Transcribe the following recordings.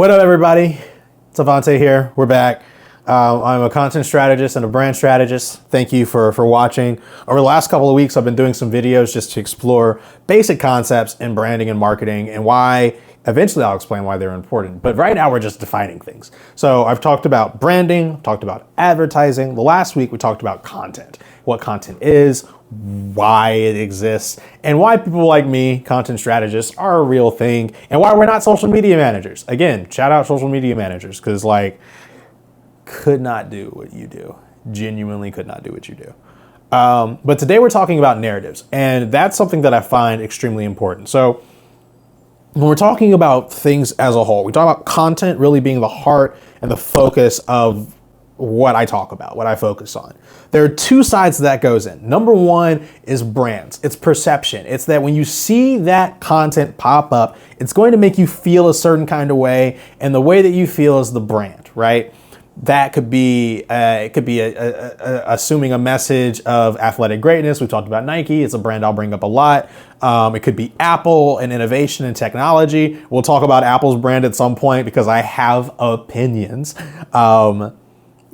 What up, everybody? It's Evante here. We're back. I'm a content strategist and a brand strategist. Thank you for watching. Over the last couple of weeks, I've been doing some videos just to explore basic concepts in branding and marketing and why. Eventually, I'll explain why they're important. But right now, we're just defining things. So I've talked about branding, talked about advertising. The last week, we talked about content, what content is, why it exists, and why people like me, content strategists, are a real thing, and why we're not social media managers. Again, shout out social media managers, because could not do what you do. Genuinely could not do what you do. But today we're talking about narratives, and that's something that I find extremely important. So when we're talking about things as a whole, we talk about content really being the heart and the focus of what I talk about, what I focus on. There are two sides that goes in. Number one is brands. It's perception. It's that when you see that content pop up, it's going to make you feel a certain kind of way, and the way that you feel is the brand, right? That could be assuming a message of athletic greatness. We've talked about Nike. It's a brand I'll bring up a lot. It could be Apple and innovation and technology. We'll talk about Apple's brand at some point because I have opinions.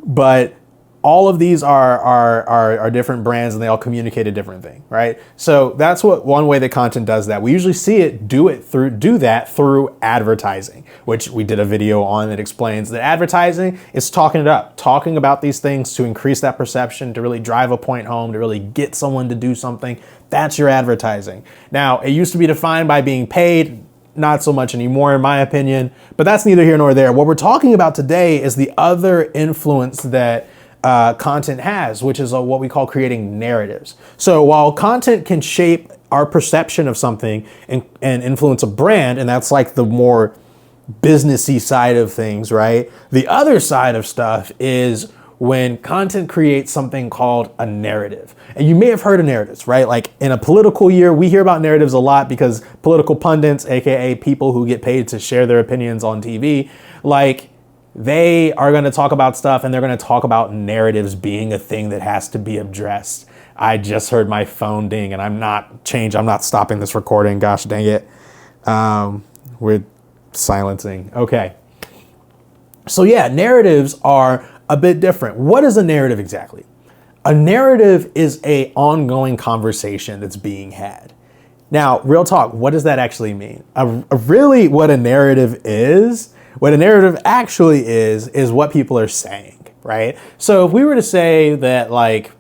But all of these are different brands, and they all communicate a different thing, right? So that's what one way that content does that. We usually see it do that through advertising, which we did a video on that explains that advertising is talking it up, talking about these things to increase that perception, to really drive a point home, to really get someone to do something. That's your advertising. Now, it used to be defined by being paid. Not so much anymore, in my opinion, but that's neither here nor there. What we're talking about today is the other influence that content has, which is what we call creating narratives. So while content can shape our perception of something and influence a brand, and that's like the more businessy side of things, right? The other side of stuff is when content creates something called a narrative. And you may have heard of narratives, right? Like in a political year, we hear about narratives a lot because political pundits, AKA people who get paid to share their opinions on TV, they are going to talk about stuff, and they're going to talk about narratives being a thing that has to be addressed. I just heard my phone ding, and I'm not stopping this recording. Gosh dang it. We're silencing. Okay. So yeah, narratives are a bit different. What is a narrative exactly? A narrative is an ongoing conversation that's being had. Now, real talk, what does that actually mean? Really, what a narrative actually is what people are saying, right? So if we were to say that,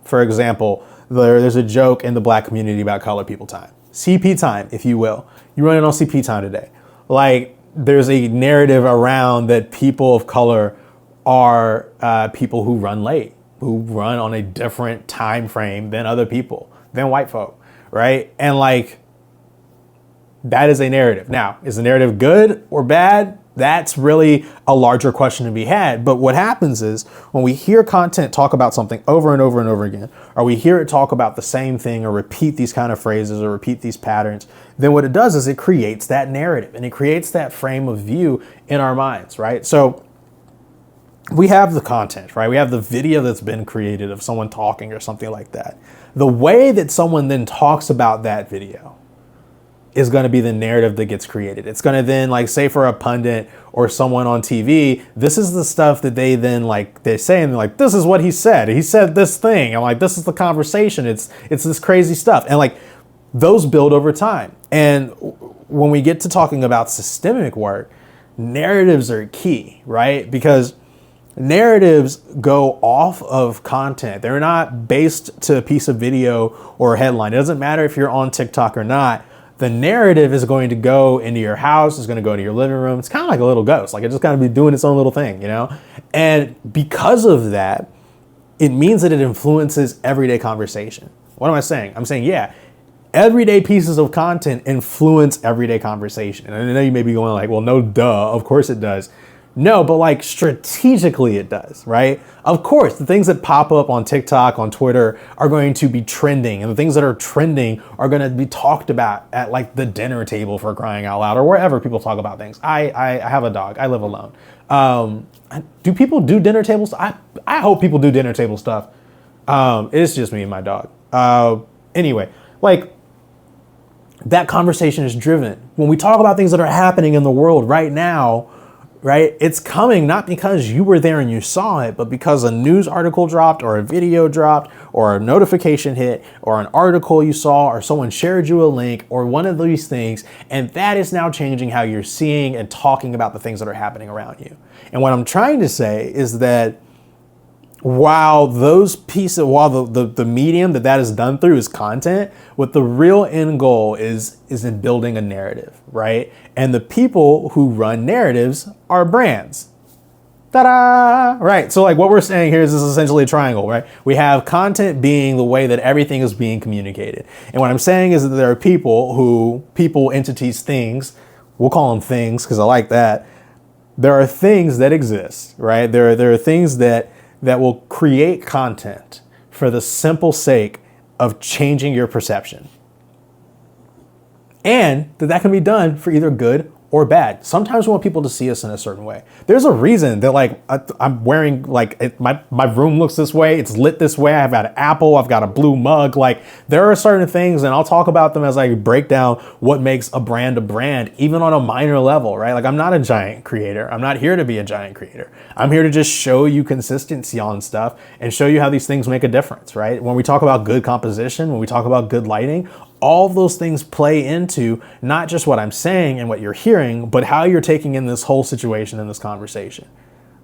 for example, there's a joke in the Black community about color people time, CP time, if you will. You run it on CP time today. There's a narrative around that people of color are people who run late, who run on a different time frame than other people, than white folk, right? And that is a narrative. Now, is the narrative good or bad? That's really a larger question to be had. But what happens is when we hear content talk about something over and over and over again, or we hear it talk about the same thing or repeat these kind of phrases or repeat these patterns, then what it does is it creates that narrative, and it creates that frame of view in our minds, right? So we have the content, right? We have the video that's been created of someone talking or something like that. The way that someone then talks about that video is going to be the narrative that gets created. It's going to then, say for a pundit or someone on TV, this is the stuff that they then they say, and they're this is what he said. He said this thing. And this is the conversation. It's this crazy stuff. And those build over time. And when we get to talking about systemic work, narratives are key, right? Because narratives go off of content. They're not based to a piece of video or a headline. It doesn't matter if you're on TikTok or not. The narrative is going to go into your house. It's going to go into your living room. It's kind of like a little ghost. It's just going to be doing its own little thing, And because of that, it means that it influences everyday conversation. What am I saying? I'm saying, yeah, everyday pieces of content influence everyday conversation. And I know you may be going well, no, duh, of course it does. No, but strategically it does, right? Of course, the things that pop up on TikTok, on Twitter are going to be trending, and the things that are trending are going to be talked about at the dinner table, for crying out loud, or wherever people talk about things. I have a dog. I live alone. Do people do dinner table stuff? I hope people do dinner table stuff. It's just me and my dog. Anyway, that conversation is driven. When we talk about things that are happening in the world right now, right? It's coming not because you were there and you saw it, but because a news article dropped or a video dropped or a notification hit or an article you saw or someone shared you a link or one of these things. And that is now changing how you're seeing and talking about the things that are happening around you. And what I'm trying to say is that while the medium that is done through is content, what the real end goal is in building a narrative, right? And the people who run narratives are brands. Ta-da! Right. So like what we're saying here is this is essentially a triangle, right? We have content being the way that everything is being communicated. And what I'm saying is that there are people, entities, things, we'll call them things because I like that. There are things that exist, right? There are things that will create content for the simple sake of changing your perception. And that can be done for either good or bad. Sometimes we want people to see us in a certain way. There's a reason that like I'm wearing my room looks this way. It's lit this way. I've got an apple. I've got a blue mug. Like there are certain things, and I'll talk about them as I break down what makes a brand, even on a minor level, right? Like I'm not a giant creator. I'm not here to be a giant creator. I'm here to just show you consistency on stuff and show you how these things make a difference, right? When we talk about good composition, when we talk about good lighting, all of those things play into not just what I'm saying and what you're hearing, but how you're taking in this whole situation in this conversation.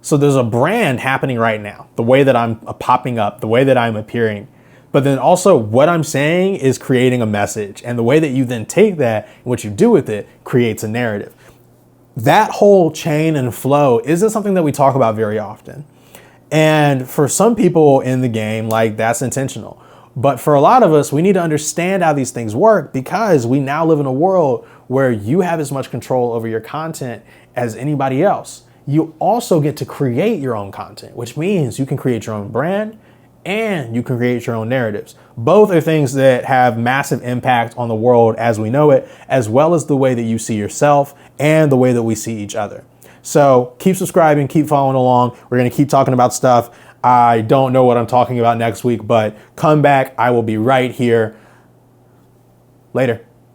So there's a brand happening right now, the way that I'm popping up, the way that I'm appearing, but then also what I'm saying is creating a message. And the way that you then take that and what you do with it creates a narrative. That whole chain and flow isn't something that we talk about very often. And for some people in the game, like that's intentional. But for a lot of us, we need to understand how these things work because we now live in a world where you have as much control over your content as anybody else. You also get to create your own content, which means you can create your own brand and you can create your own narratives. Both are things that have massive impact on the world as we know it, as well as the way that you see yourself and the way that we see each other. So keep subscribing, keep following along. We're going to keep talking about stuff. I don't know what I'm talking about next week, but come back. I will be right here. Later.